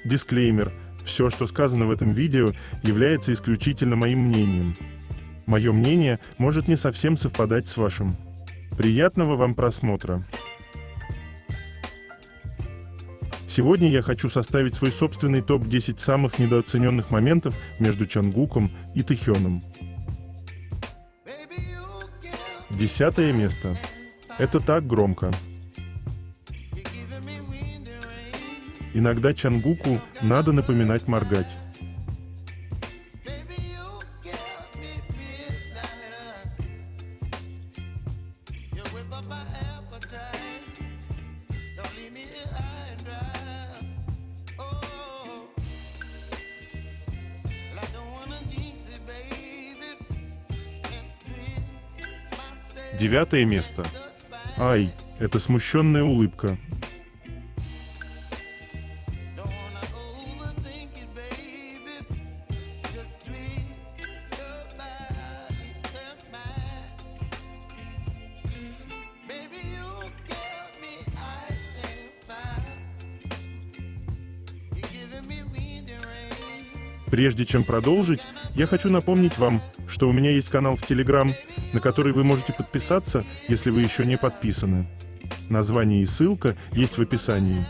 Дисклеймер. Все, что сказано в этом видео, является исключительно моим мнением. Мое мнение может не совсем совпадать с вашим. Приятного вам просмотра. Сегодня я хочу составить свой собственный топ-10 самых недооцененных моментов между Чонгуком и Тэхёном. 10 место. Это так громко. Иногда Чонгуку надо напоминать моргать. Девятое место. Ай, это смущенная улыбка. Прежде чем продолжить, я хочу напомнить вам, что у меня есть канал в Telegram, на который вы можете подписаться, если вы еще не подписаны. Название и ссылка есть в описании.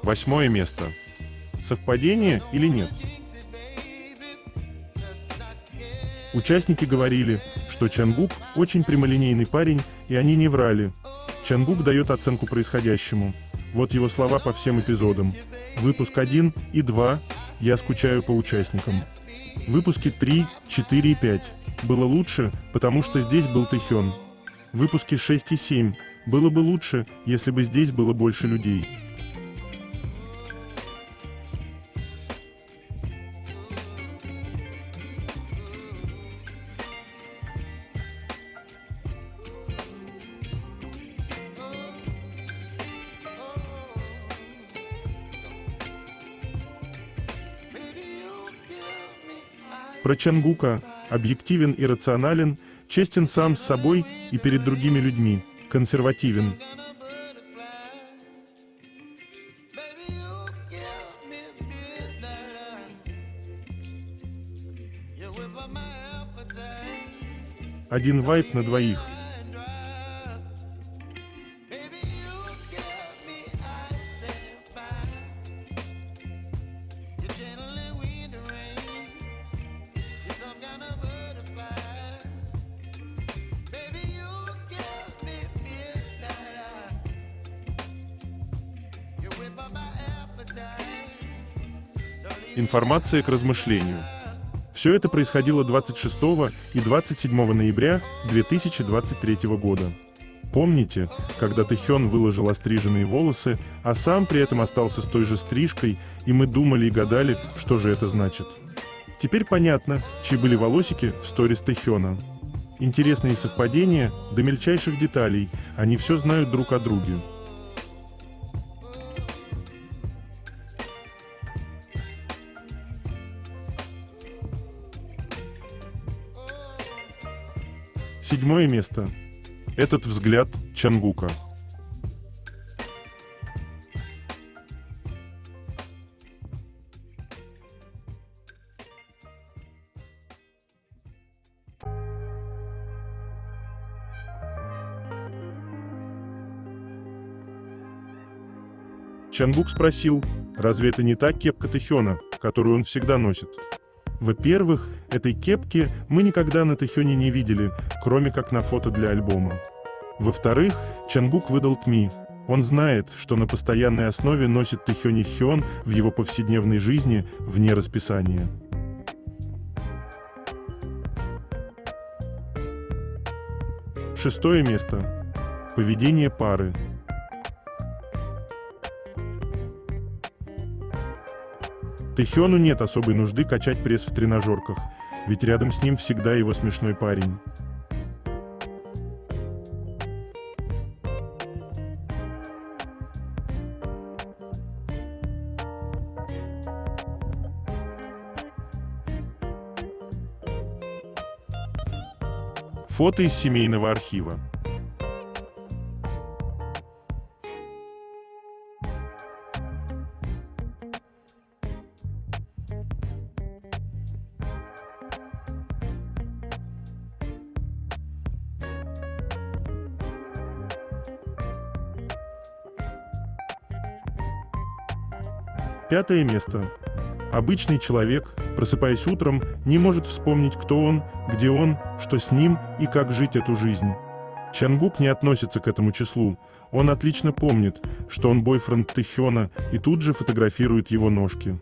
Восьмое место. Совпадение или нет? Участники говорили, что Чонгук очень прямолинейный парень, и они не врали. Чонгук дает оценку происходящему. Вот его слова по всем эпизодам. Выпуск 1 и 2 «Я скучаю по участникам». Выпуски 3, 4 и 5 «Было лучше, потому что здесь был Тэхён». Выпуски 6 и 7 «Было бы лучше, если бы здесь было больше людей». Про Чонгука: объективен и рационален, честен сам с собой и перед другими людьми, консервативен. Один вайб на двоих. Информация к размышлению. Все это происходило 26 и 27 ноября 2023 года. Помните, когда Тэхён выложил остриженные волосы, а сам при этом остался с той же стрижкой, и мы думали и гадали, что же это значит? Теперь понятно, чьи были волосики в сторис Тэхёна. Интересные совпадения до мельчайших деталей, они все знают друг о друге. Седьмое место. Этот взгляд Чонгука. Чонгук спросил, разве это не та кепка Тэхёна, которую он всегда носит? Во-первых, этой кепки мы никогда на Тэхёне не видели, кроме как на фото для альбома. Во-вторых, Чонгук выдал ТМИ. Он знает, что на постоянной основе носит Тэхёни Хён в его повседневной жизни вне расписания. Шестое место. Поведение пары. Тэхёну нет особой нужды качать пресс в тренажерках, ведь рядом с ним всегда его смешной парень. Фото из семейного архива. 5 место. Обычный человек, просыпаясь утром, не может вспомнить, кто он, где он, что с ним и как жить эту жизнь. Чангук не относится к этому числу. Он отлично помнит, что он бойфренд Тэхёна, и тут же фотографирует его ножки.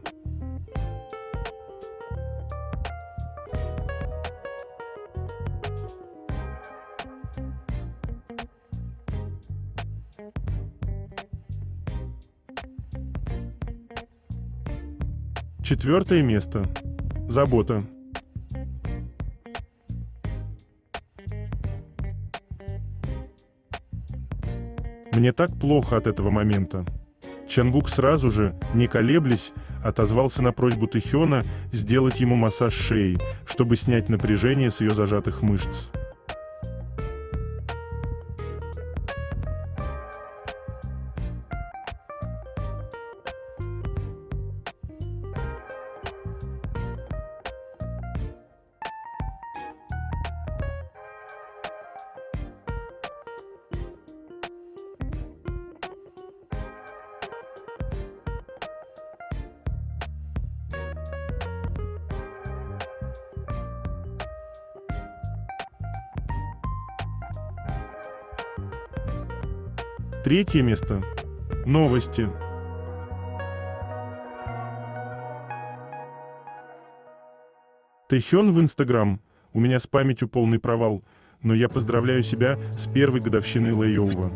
Четвертое место. Забота. Мне так плохо от этого момента. Чангук сразу же, не колеблясь, отозвался на просьбу Тэхёна сделать ему массаж шеи, чтобы снять напряжение с ее зажатых мышц. Третье место. Новости. Тэхён в Инстаграм. У меня с памятью полный провал, но я поздравляю себя с первой годовщиной лейоува.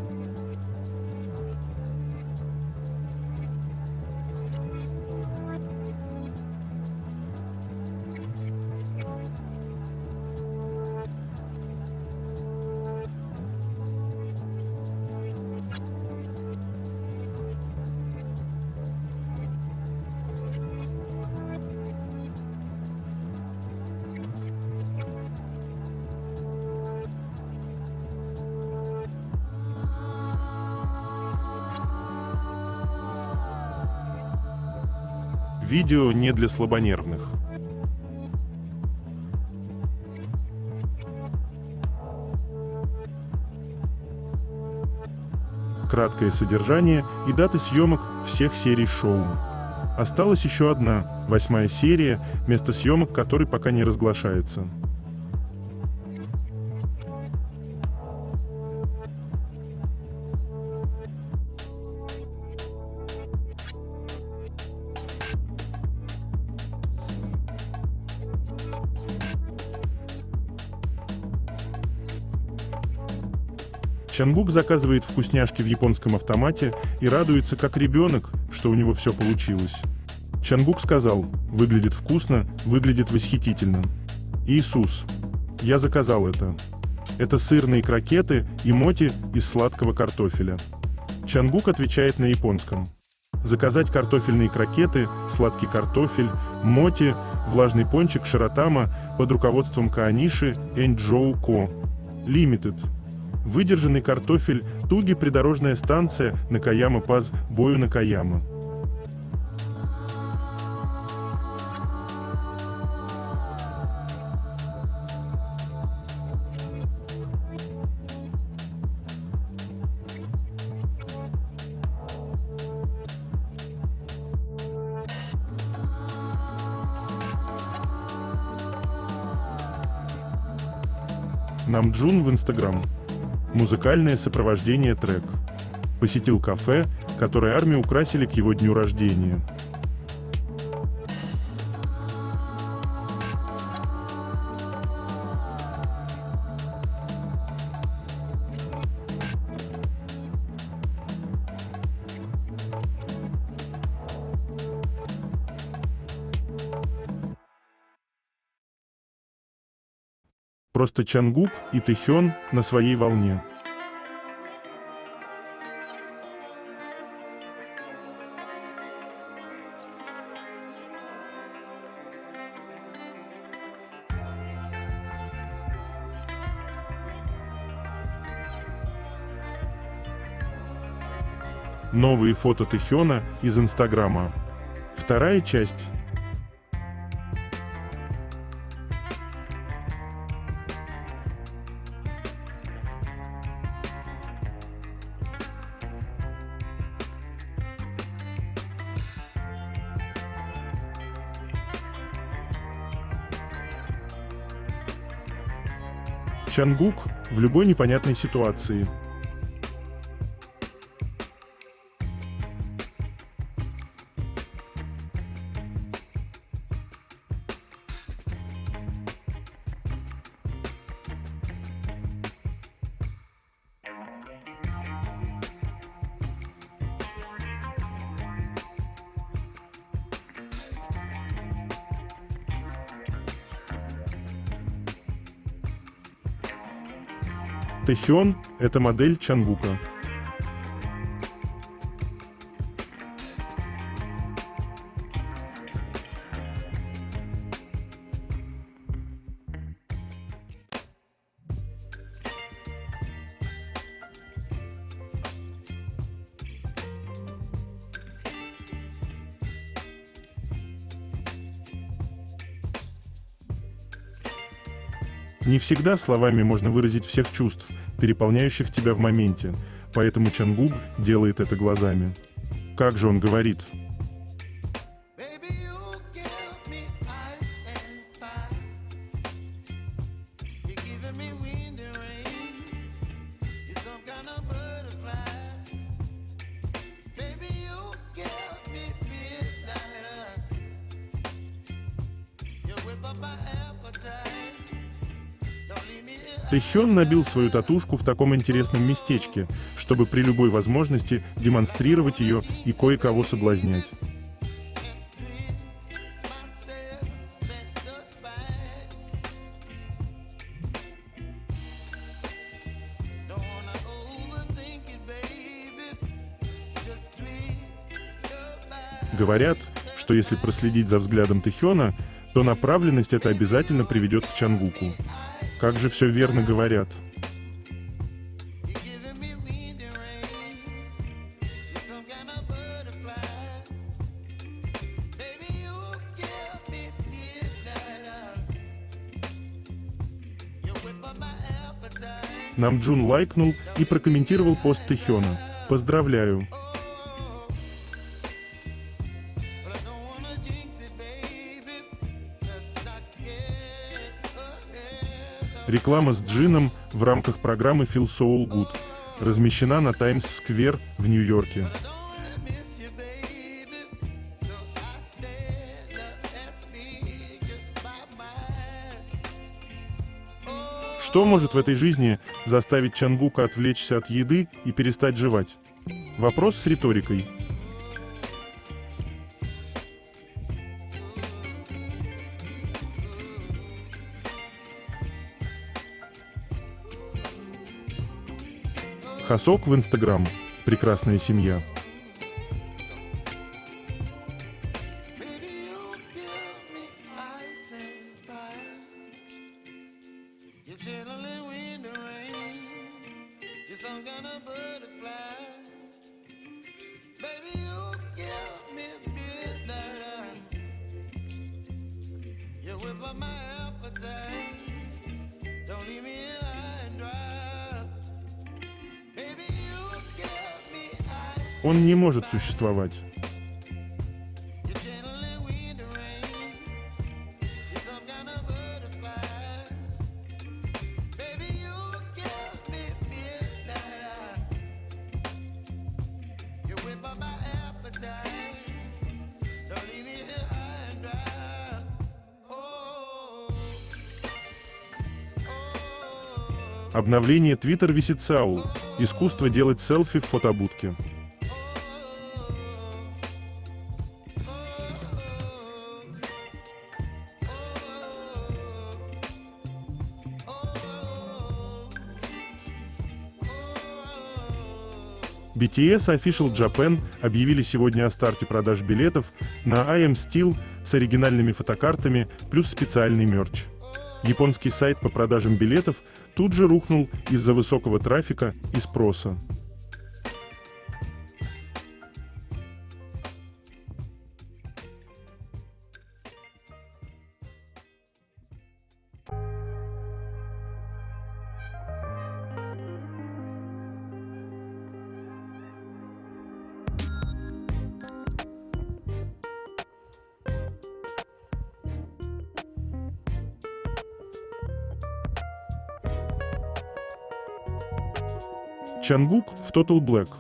Видео не для слабонервных. Краткое содержание и даты съемок всех серий шоу. Осталась еще одна, 8-я серия, место съемок которой пока не разглашается. Чангук заказывает вкусняшки в японском автомате и радуется как ребенок, что у него все получилось. Чангук сказал: «Выглядит вкусно, выглядит восхитительно». Иисус, я заказал это. Это сырные крокеты и моти из сладкого картофеля. Чангук отвечает на японском. Заказать картофельные крокеты, сладкий картофель, моти, влажный пончик Широтама под руководством Кааниши Энджоу Ко. Limited. Выдержанный картофель, Туги придорожная станция, Накаяма Паз, Бою Накаяма. Намджун в Инстаграм. Музыкальное сопровождение трек. Посетил кафе, которое армию украсили к его дню рождения. Просто Чангук и Тэхён на своей волне. Новые фото Тэхёна из Инстаграма. Вторая часть. Чангук в любой непонятной ситуации. Тэхён — это модель Чангука. Не всегда словами можно выразить всех чувств, переполняющих тебя в моменте, поэтому Чангук делает это глазами. Как же он говорит? Тэхён набил свою татушку в таком интересном местечке, чтобы при любой возможности демонстрировать ее и кое-кого соблазнять. Говорят, что если проследить за взглядом Тэхёна, то направленность эта обязательно приведет к Чангуку. Как же все верно говорят. Намджун лайкнул и прокомментировал пост Тэхёна. Поздравляю! Реклама с джином в рамках программы Feel So Good размещена на Таймс-сквер в Нью-Йорке. Что может в этой жизни заставить Чангука отвлечься от еды и перестать жевать? Вопрос с риторикой. Хасок в Инстаграм. Прекрасная семья. Он не может существовать. Обновление Twitter Висицау. Искусство делать селфи в фотобудке. BTS Official Japan объявили сегодня о старте продаж билетов на I Am Steel с оригинальными фотокартами плюс специальный мерч. Японский сайт по продажам билетов тут же рухнул из-за высокого трафика и спроса. Чангук в Total Black.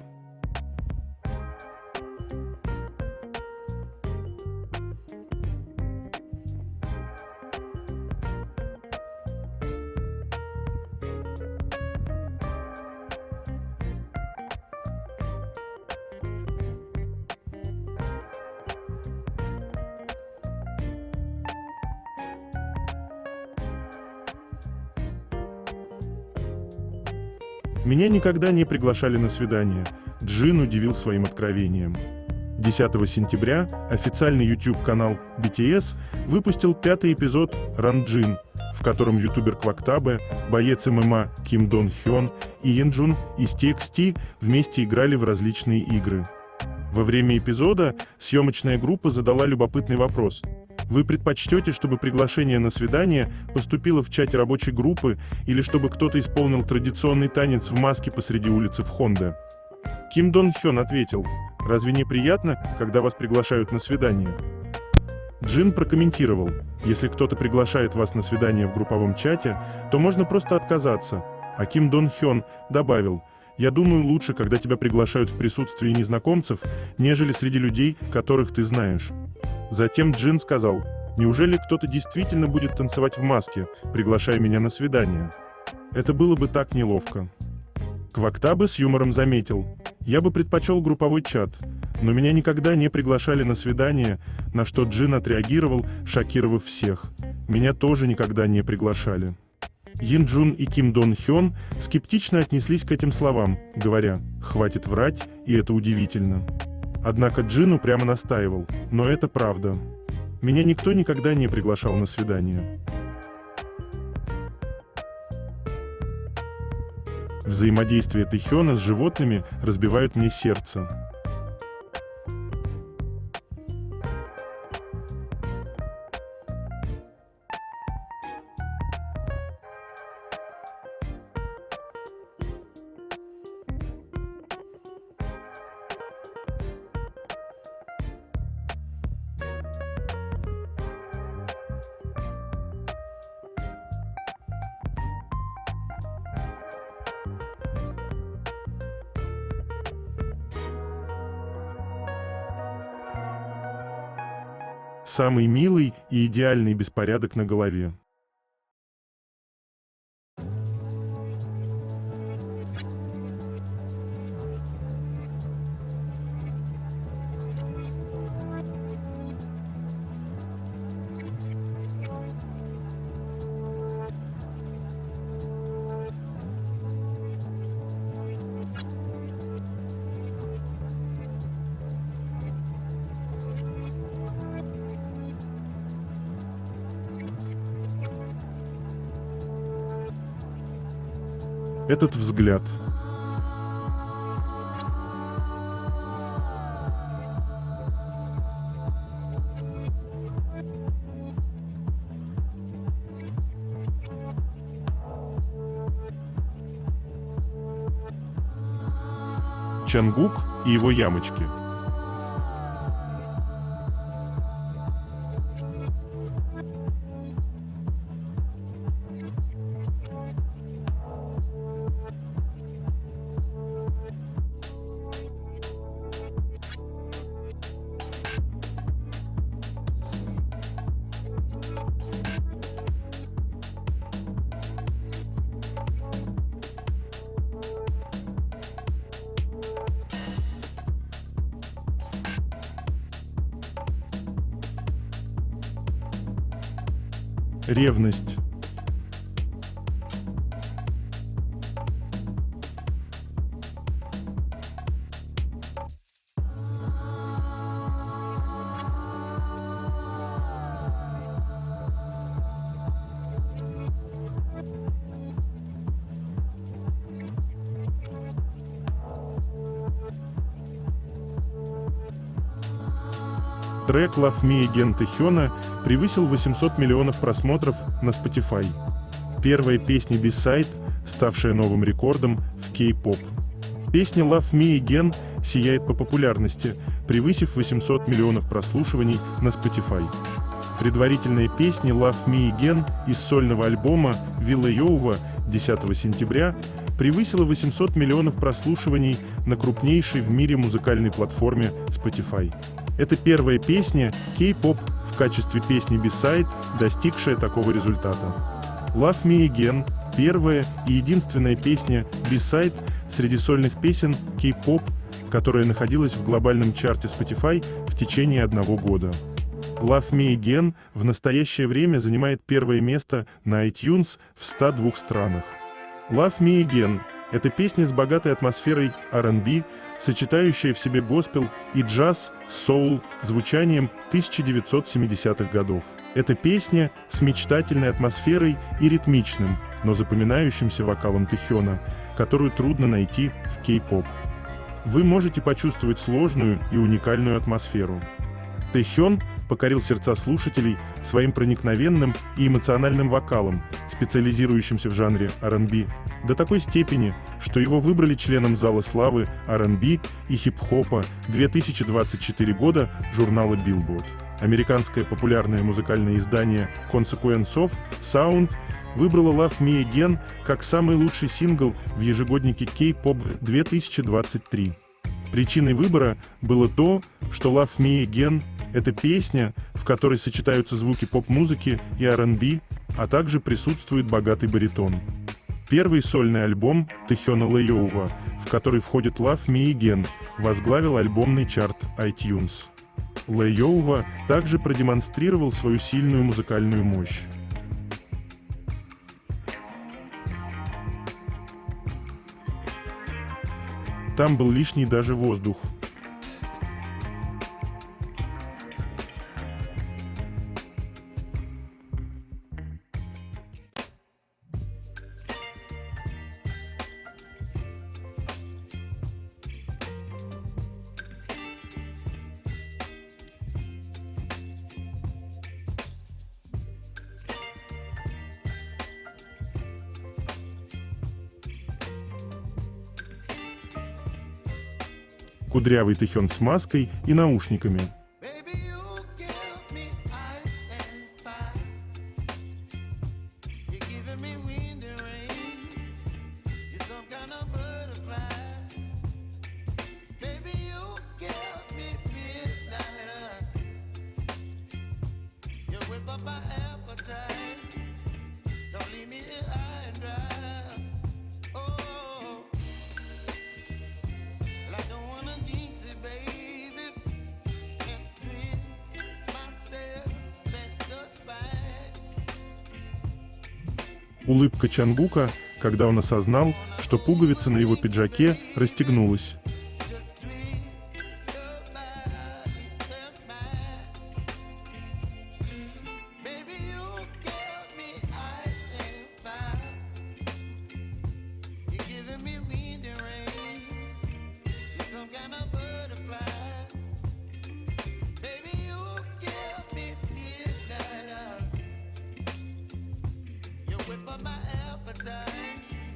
Меня никогда не приглашали на свидание. Джин удивил своим откровением. 10 сентября официальный YouTube-канал BTS выпустил 5-й эпизод «Run Jin», в котором ютубер Квактабе, боец ММА Ким Дон Хён и Йенджун из TXT вместе играли в различные игры. Во время эпизода съемочная группа задала любопытный вопрос. Вы предпочтете, чтобы приглашение на свидание поступило в чате рабочей группы или чтобы кто-то исполнил традиционный танец в маске посреди улицы в Хонде? Ким Дон Хён ответил: «Разве не приятно, когда вас приглашают на свидание?» Джин прокомментировал: «Если кто-то приглашает вас на свидание в групповом чате, то можно просто отказаться». А Ким Дон Хён добавил: «Я думаю, лучше, когда тебя приглашают в присутствии незнакомцев, нежели среди людей, которых ты знаешь». Затем Джин сказал: «Неужели кто-то действительно будет танцевать в маске, приглашая меня на свидание? Это было бы так неловко». Квактабе с юмором заметил: «Я бы предпочел групповой чат, но меня никогда не приглашали на свидание», на что Джин отреагировал, шокировав всех: «Меня тоже никогда не приглашали». Йенджун и Ким Дон Хён скептично отнеслись к этим словам, говоря: «Хватит врать, и это удивительно». Однако Джин упрямо настаивал: «Но это правда. Меня никто никогда не приглашал на свидание». Взаимодействие Тэхёна с животными разбивают мне сердце. Самый милый и идеальный беспорядок на голове. Этот взгляд. Чангук и его ямочки. Ревность. Трек Love Me Again Тэхёна превысил 800 миллионов просмотров на Spotify. Первая песня B-Side, ставшая новым рекордом в кей-поп. Песня Love Me Again сияет по популярности, превысив 800 миллионов прослушиваний на Spotify. Предварительная песня Love Me Again из сольного альбома Вилла Йоува 10 сентября превысила 800 миллионов прослушиваний на крупнейшей в мире музыкальной платформе Spotify. Это первая песня K-pop в качестве песни B-side, достигшая такого результата. Love Me Again – первая и единственная песня B-side среди сольных песен K-pop, которая находилась в глобальном чарте Spotify в течение 1 года. Love Me Again в настоящее время занимает первое место на iTunes в 102 странах. Love Me Again – это песня с богатой атмосферой R&B, сочетающая в себе госпел и джаз, соул, звучанием 1970-х годов. Это песня с мечтательной атмосферой и ритмичным, но запоминающимся вокалом Тэхёна, которую трудно найти в кей-поп. Вы можете почувствовать сложную и уникальную атмосферу. Тэхён покорил сердца слушателей своим проникновенным и эмоциональным вокалом, специализирующимся в жанре R&B, до такой степени, что его выбрали членом Зала славы R&B и хип-хопа 2024 года журнала Billboard. Американское популярное музыкальное издание Consequence of Sound выбрало Love Me Again как самый лучший сингл в ежегоднике K-pop 2023. Причиной выбора было то, что Love Me Again — это песня, в которой сочетаются звуки поп-музыки и R&B, а также присутствует богатый баритон. Первый сольный альбом Тэхёна Лэйоува, в который входит Love Me Again, возглавил альбомный чарт iTunes. Лэйоува также продемонстрировал свою сильную музыкальную мощь. Там был лишний даже воздух. Кудрявый Тэхён с маской и наушниками. Улыбка Чангука, когда он осознал, что пуговица на его пиджаке расстегнулась.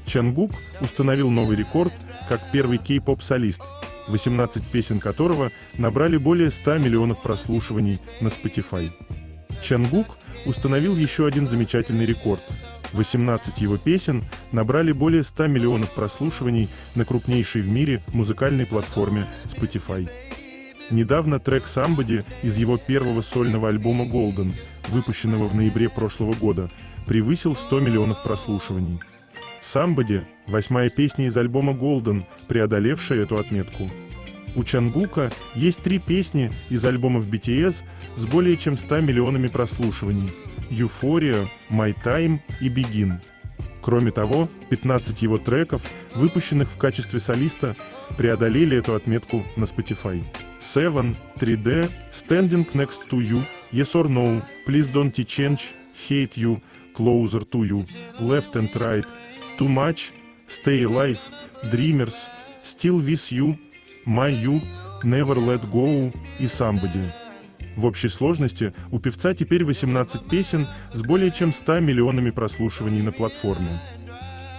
Чангук установил новый рекорд как первый кей-поп-солист, 18 песен которого набрали более 100 миллионов прослушиваний на Spotify. Чангук установил еще один замечательный рекорд. 18 его песен набрали более 100 миллионов прослушиваний на крупнейшей в мире музыкальной платформе Spotify. Недавно трек «Somebody» из его первого сольного альбома Golden, выпущенного в ноябре прошлого года, превысил 100 миллионов прослушиваний. «Somebody» — 8-я песня из альбома Golden, преодолевшая эту отметку. У Чангука есть 3 песни из альбомов BTS с более чем 100 миллионами прослушиваний: «Euphoria», «My Time» и «Begin». Кроме того, 15 его треков, выпущенных в качестве солиста, преодолели эту отметку на Spotify. Seven, 3D, Standing Next to You, Yes or No, Please Don't Change, Hate You, Closer to You, Left and Right, Too Much, Stay Alive, Dreamers, Still With You, My You, Never Let Go и Somebody. В общей сложности у певца теперь 18 песен с более чем 100 миллионами прослушиваний на платформе.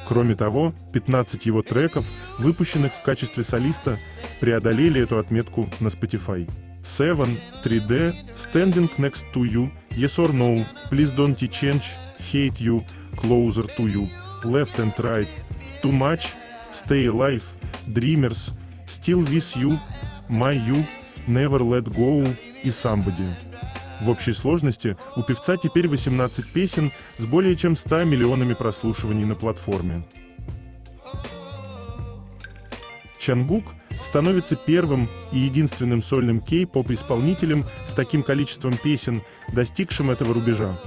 Кроме того, 15 его треков, выпущенных в качестве солиста, преодолели эту отметку на Spotify. Seven, 3D, Standing Next to You, Yes or No, Please Don't Change, Hate You, Closer to You, Left and Right, Too Much, Stay Alive, Dreamers, Still With You, My You, Never Let Go и Somebody. В общей сложности у певца теперь 18 песен с более чем 100 миллионами прослушиваний на платформе. Чангук становится первым и единственным сольным кей-поп-исполнителем с таким количеством песен, достигшим этого рубежа.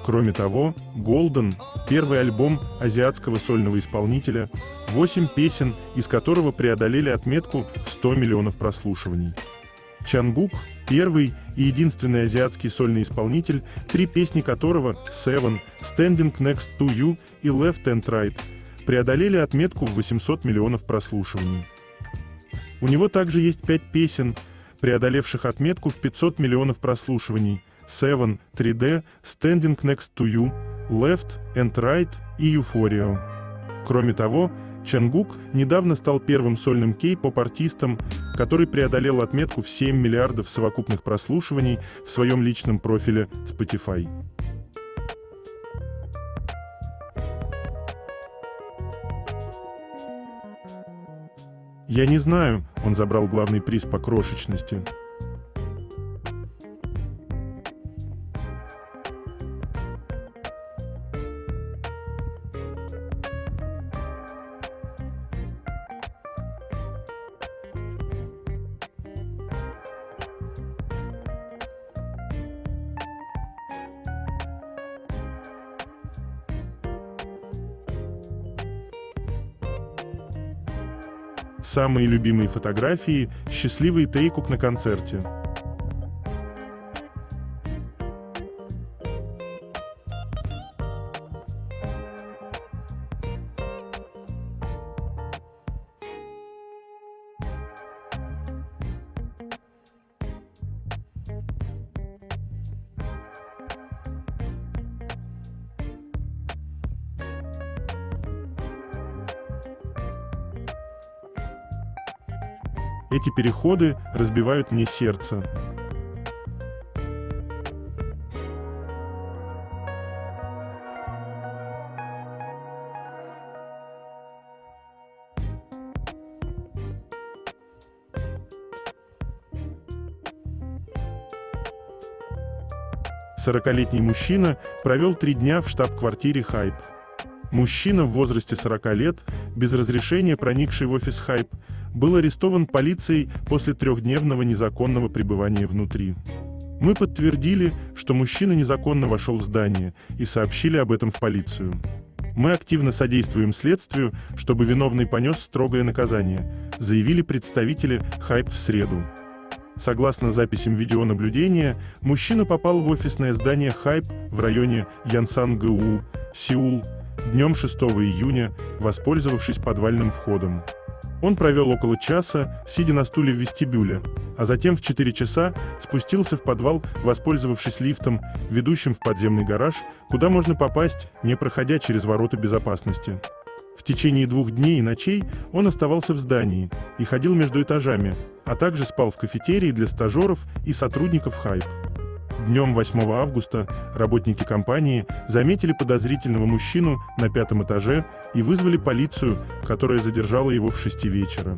Кроме того, Golden – первый альбом азиатского сольного исполнителя, 8 песен, из которого преодолели отметку в 100 миллионов прослушиваний. Чангук – первый и единственный азиатский сольный исполнитель, 3 песни которого – Seven, Standing Next to You и Left and Right – преодолели отметку в 800 миллионов прослушиваний. У него также есть 5 песен, преодолевших отметку в 500 миллионов прослушиваний: Seven, 3D, Standing Next to You, Left and Right и Euphoria. Кроме того, Чангук недавно стал первым сольным кей-поп-артистом, который преодолел отметку в 7 миллиардов совокупных прослушиваний в своем личном профиле Spotify. Я не знаю, он забрал главный приз по крошечности. Самые любимые фотографии, счастливый Тэйкук на концерте. Эти переходы разбивают мне сердце. Сорокалетний мужчина провел 3 дня в штаб-квартире Hype. Мужчина в возрасте 40 лет, без разрешения проникший в офис Hype, был арестован полицией после 3-дневного незаконного пребывания внутри. Мы подтвердили, что мужчина незаконно вошел в здание, и сообщили об этом в полицию. Мы активно содействуем следствию, чтобы виновный понес строгое наказание, заявили представители Hype в среду. Согласно записям видеонаблюдения, мужчина попал в офисное здание Hype в районе Янсан-ГУ, Сеул, днем 6 июня, воспользовавшись подвальным входом. Он провел около часа, сидя на стуле в вестибюле, а затем в 4 часа спустился в подвал, воспользовавшись лифтом, ведущим в подземный гараж, куда можно попасть, не проходя через ворота безопасности. В течение 2 дней и ночей он оставался в здании и ходил между этажами, а также спал в кафетерии для стажеров и сотрудников Hype. Днем 8 августа работники компании заметили подозрительного мужчину на 5-м этаже и вызвали полицию, которая задержала его в 6 вечера.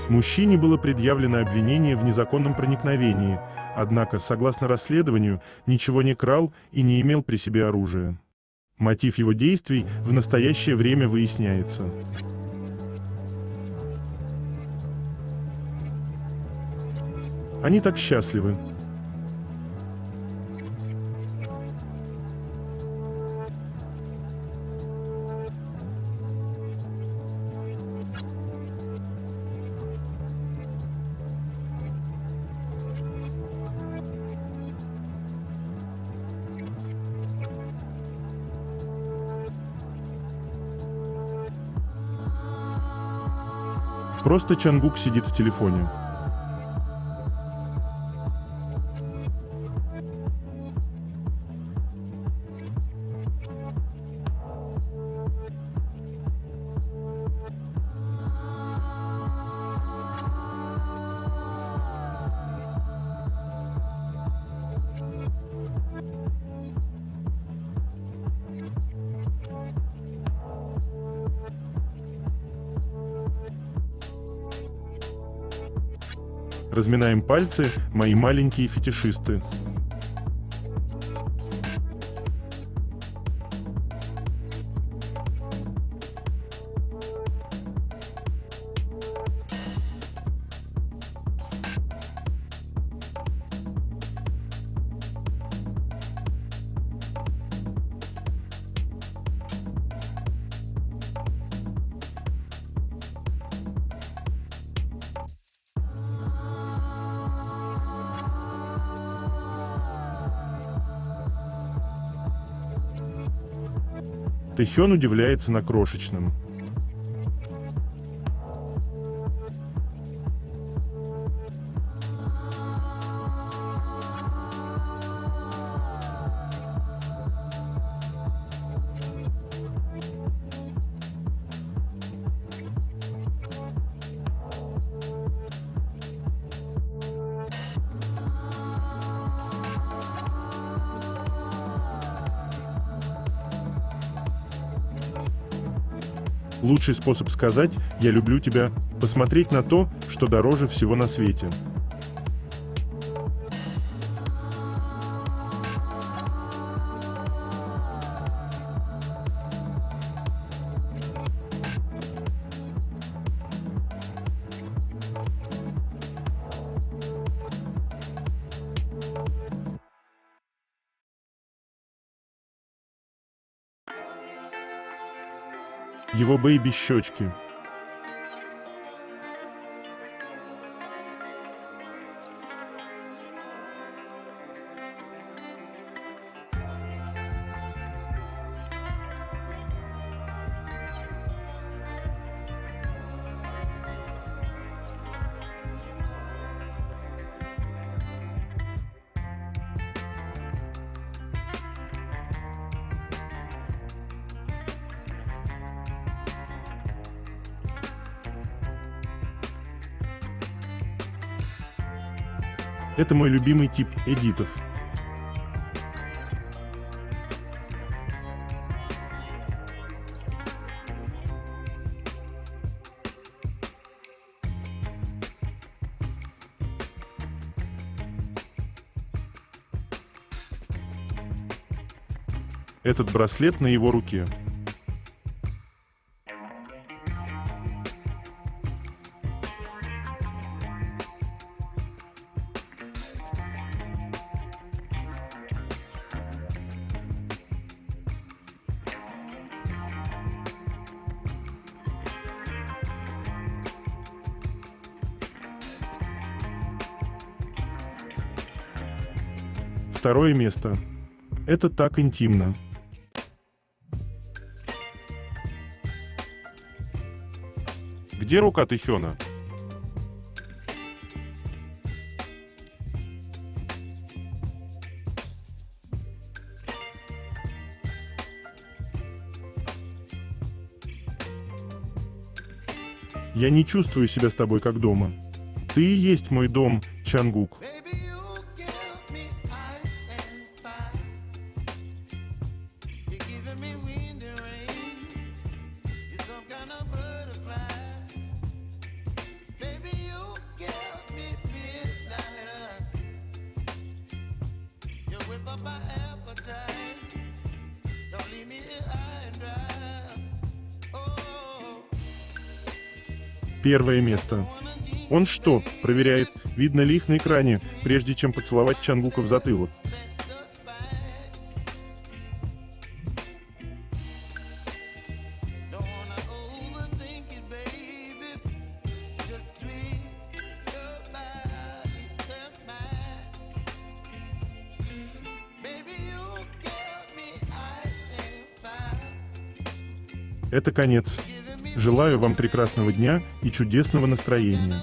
Мужчине было предъявлено обвинение в незаконном проникновении, однако, согласно расследованию, ничего не крал и не имел при себе оружия. Мотив его действий в настоящее время выясняется. Они так счастливы. Просто Чангук сидит в телефоне. Разминаем пальцы, мои маленькие фетишисты. Тэхён удивляется на крошечном. Лучший способ сказать «я люблю тебя» — посмотреть на то, что дороже всего на свете. Его бэйби-щечки. Это мой любимый тип эдитов. Этот браслет на его руке. Второе место. Это так интимно. Где рука Тэхёна? Я не чувствую себя с тобой как дома. Ты и есть мой дом, Чангук. Первое место. Он что, проверяет, видно ли их на экране, прежде чем поцеловать Чангука в затылок? Это конец. Желаю вам прекрасного дня и чудесного настроения.